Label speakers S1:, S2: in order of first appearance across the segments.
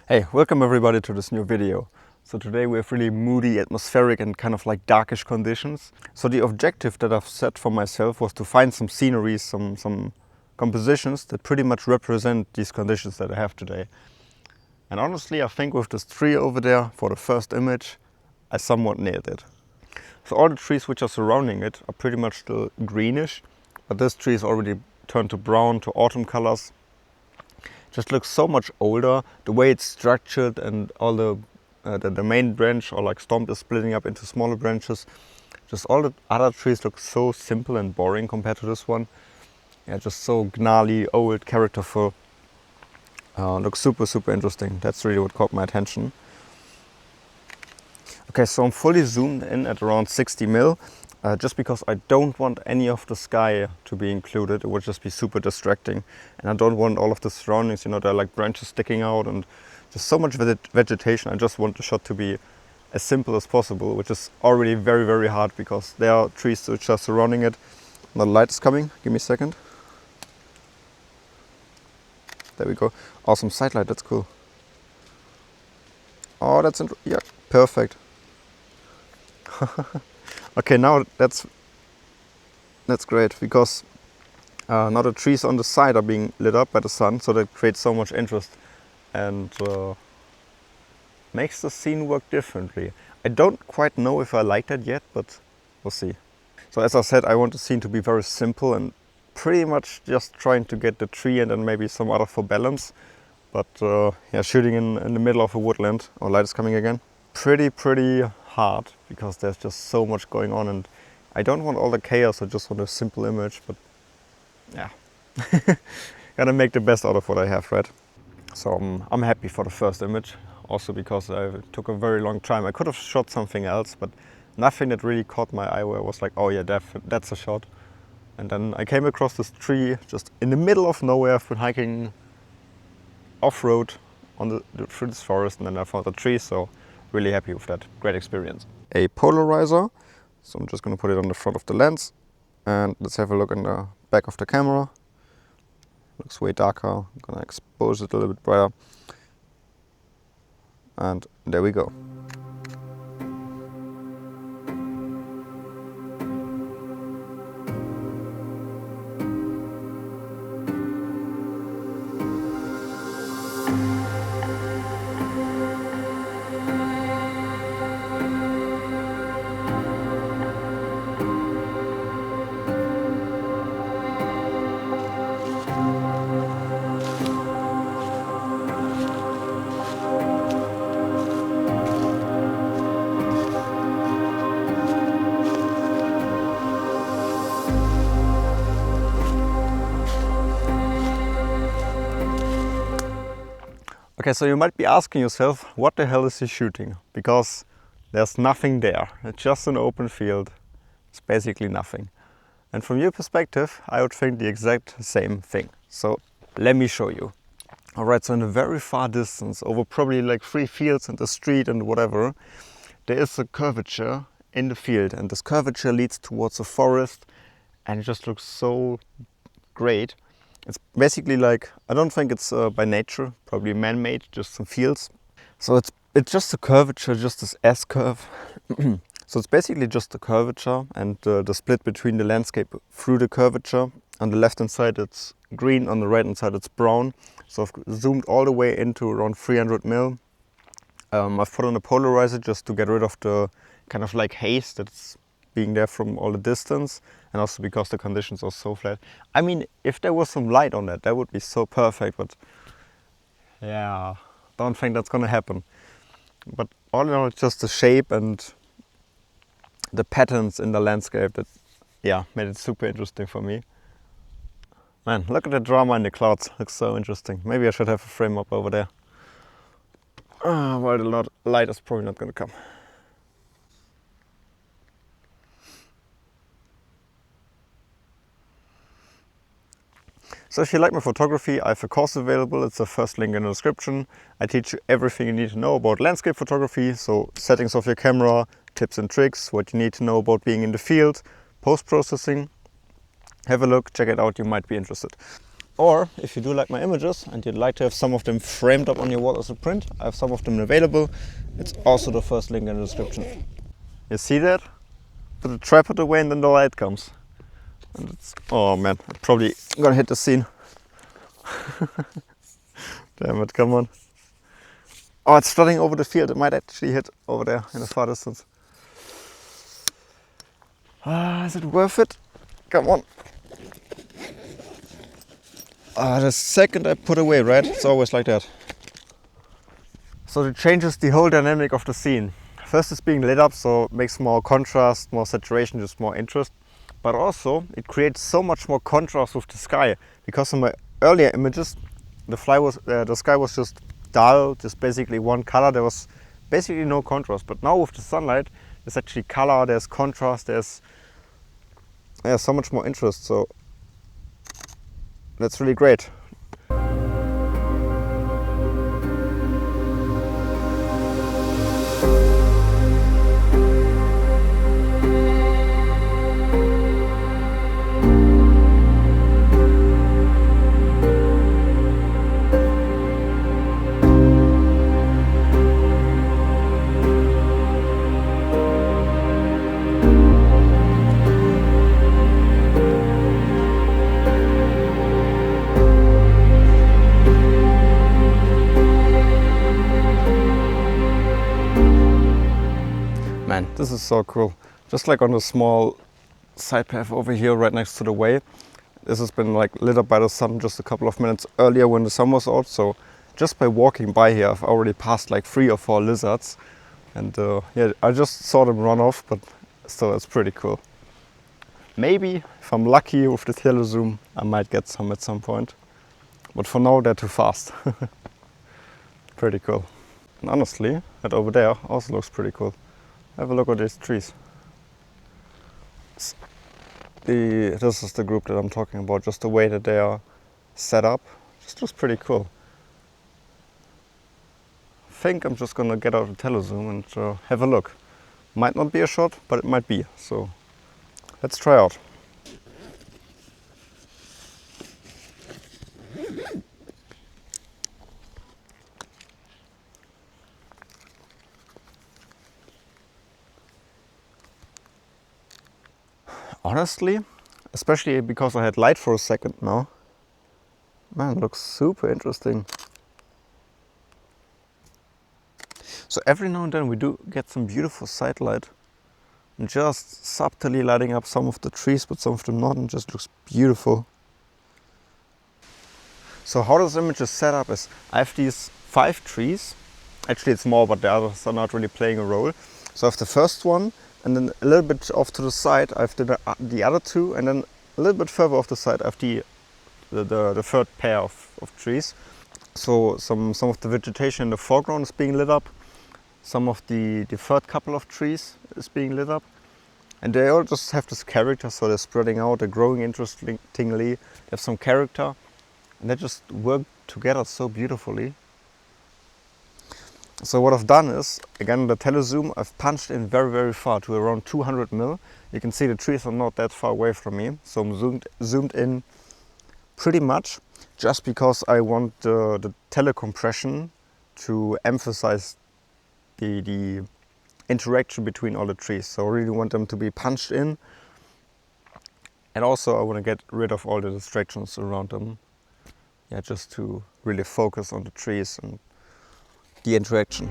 S1: Hey, welcome everybody to this new video. So today we have really moody, atmospheric and kind of like darkish conditions. So the objective that I've set for myself was to find some sceneries, some compositions that pretty much represent these conditions that I have today. And honestly, I think with this tree over there for the first image, I somewhat nailed it. So all the trees which are surrounding it are pretty much still greenish, but this tree is already turned to brown, to autumn colors. Just looks so much older, the way it's structured and all the main branch or like stump is splitting up into smaller branches. Just all the other trees look so simple and boring compared to this one. Yeah, just so gnarly, old, characterful. Looks super interesting. That's really what caught my attention. Okay, so I'm fully zoomed in at around 60 mil. Just because I don't want any of the sky to be included. It would just be super distracting. And I don't want all of the surroundings, you know, there are like branches sticking out and just so much vegetation. I just want the shot to be as simple as possible, which is already very hard because there are trees which are surrounding it. Now the light is coming, give me a second. There we go. Awesome side light, that's cool. Oh, that's yeah, perfect. Okay, now that's great because now the trees on the side are being lit up by the sun, so that creates so much interest and makes the scene work differently. I don't quite know if I like that yet, but we'll see. So as I said, I want the scene to be very simple and pretty much just trying to get the tree and then maybe some other for balance. But yeah, shooting in the middle of a woodland. Oh, light is coming again. Pretty hard because there's just so much going on and I don't want all the chaos, I just want a simple image, but yeah. Gotta make the best out of what I have, right? So I'm happy for the first image, also because it took a very long time. I could have shot something else, but nothing that really caught my eye where I was like, oh yeah, that's a shot. And then I came across this tree just in the middle of nowhere. I've been hiking off-road through this forest and then I found the tree, so really happy with that. Great experience. A polarizer, so I'm just going to put it on the front of the lens and let's have a look in the back of the camera. Looks way darker. I'm going to expose it a little bit brighter and there we go. Okay, so you might be asking yourself, what the hell is he shooting? Because there's nothing there. It's just an open field. It's basically nothing. And from your perspective, I would think the exact same thing. So let me show you. All right, so in a very far distance, over probably like 3 fields and the street and whatever, there is a curvature in the field. And this curvature leads towards a forest and it just looks so great. It's basically like, I don't think it's by nature, probably man-made, just some fields. So it's just a curvature, just this S-curve. So it's basically just a curvature and the split between the landscape through the curvature. On the left hand side it's green, on the right hand side it's brown. So I've zoomed all the way into around 300 mil. I've put on a polarizer just to get rid of the kind of like haze that's being there from all the distance, and also because the conditions are so flat. I mean, if there was some light on that would be so perfect, but yeah, don't think that's gonna happen. But all in all, it's just the shape and the patterns in the landscape that, yeah, made it super interesting for me. Man, look at the drama in the clouds, looks so interesting. Maybe I should have a frame up over there. Well, the light is probably not gonna come. So if you like my photography, I have a course available. It's the first link in the description. I teach you everything you need to know about landscape photography, so settings of your camera, tips and tricks, what you need to know about being in the field, post-processing. Have a look, check it out, you might be interested. Or if you do like my images and you'd like to have some of them framed up on your wall as a print, I have some of them available. It's also the first link in the description. You see that? Put the tripod away and then the light comes. And it's, oh man, I'm probably gonna hit the scene. Damn it, come on. Oh, it's flooding over the field. It might actually hit over there in the far distance. Is it worth it? Come on. The second I put away, right? It's always like that. So it changes the whole dynamic of the scene. First it's being lit up, so it makes more contrast, more saturation, just more interest. But also it creates so much more contrast with the sky. Because in my earlier images, the sky was just dull, just basically one color. There was basically no contrast. But now with the sunlight, there's actually color, there's contrast, there's so much more interest. So that's really great. Man, this is so cool. Just like on the small side path over here right next to the way. This has been like lit up by the sun just a couple of minutes earlier when the sun was out. So just by walking by here, I've already passed like 3 or 4 lizards. And yeah, I just saw them run off, but still it's pretty cool. Maybe if I'm lucky with the telezoom, I might get some at some point. But for now, they're too fast. Pretty cool. And honestly, that over there also looks pretty cool. Have a look at these trees. This is the group that I'm talking about, just the way that they are set up. Just looks pretty cool. I think I'm just gonna get out the telezoom and have a look. Might not be a shot, but it might be. So let's try out. Honestly, especially because I had light for a second now, man, it looks super interesting. So every now and then we do get some beautiful side light and just subtly lighting up some of the trees, but some of them not, and just looks beautiful. So how this image is set up is I have these 5 trees. Actually it's more, but the others are not really playing a role. So I have the first one, and then a little bit off to the side I have the other 2, and then a little bit further off the side I have the third pair of trees. So some of the vegetation in the foreground is being lit up. Some of the third couple of trees is being lit up. And they all just have this character, so they're spreading out, they're growing interestingly, they have some character, and they just work together so beautifully. So what I've done is, again the telezoom, I've punched in very, very far to around 200 mil. You can see the trees are not that far away from me, so I'm zoomed in pretty much, just because I want the telecompression to emphasize the interaction between all the trees. So I really want them to be punched in, and also I want to get rid of all the distractions around them. Yeah, just to really focus on the trees and the interaction.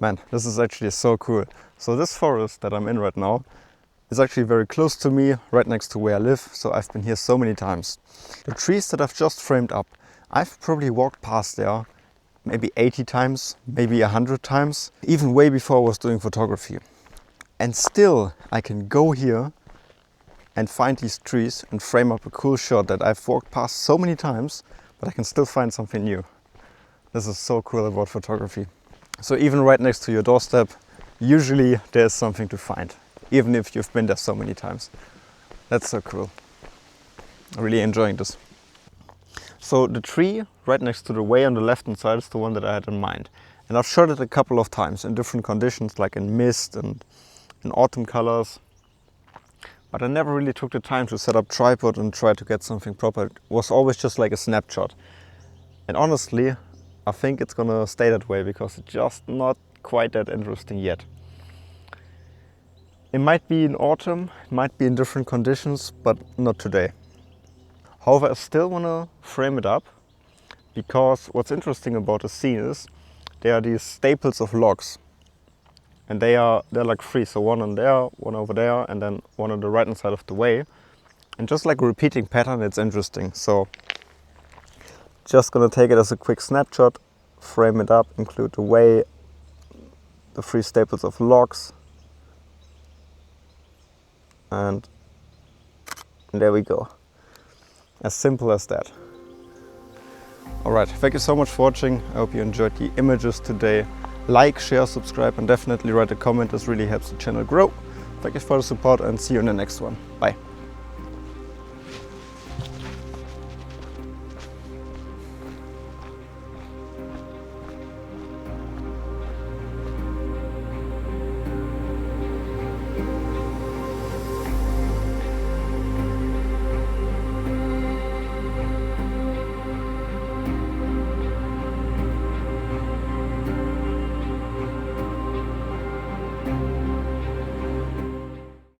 S1: Man, this is actually so cool. So this forest that I'm in right now is actually very close to me, right next to where I live. So I've been here so many times. The trees that I've just framed up, I've probably walked past there maybe 80 times, maybe 100 times, even way before I was doing photography. And still I can go here and find these trees and frame up a cool shot that I've walked past so many times, but I can still find something new. This is so cool about photography. So even right next to your doorstep, usually there's something to find, even if you've been there so many times. That's so cool. I'm really enjoying this. So the tree right next to the way on the left hand side is the one that I had in mind. And I've shot it a couple of times in different conditions, like in mist and in autumn colors. But I never really took the time to set up tripod and try to get something proper. It was always just like a snapshot. And honestly, I think it's gonna stay that way because it's just not quite that interesting yet. It might be in autumn, it might be in different conditions, but not today. However, I still wanna frame it up because what's interesting about the scene is there are these staples of logs. And they're like three, so one on there, one over there, and then one on the right hand side of the way. And just like a repeating pattern, it's interesting. So just gonna take it as a quick snapshot, frame it up, include the way, the three staples of logs, and there we go. As simple as that. Alright, thank you so much for watching. I hope you enjoyed the images today. Like, share, subscribe, and definitely write a comment. This really helps the channel grow. Thank you for the support and see you in the next one. Bye.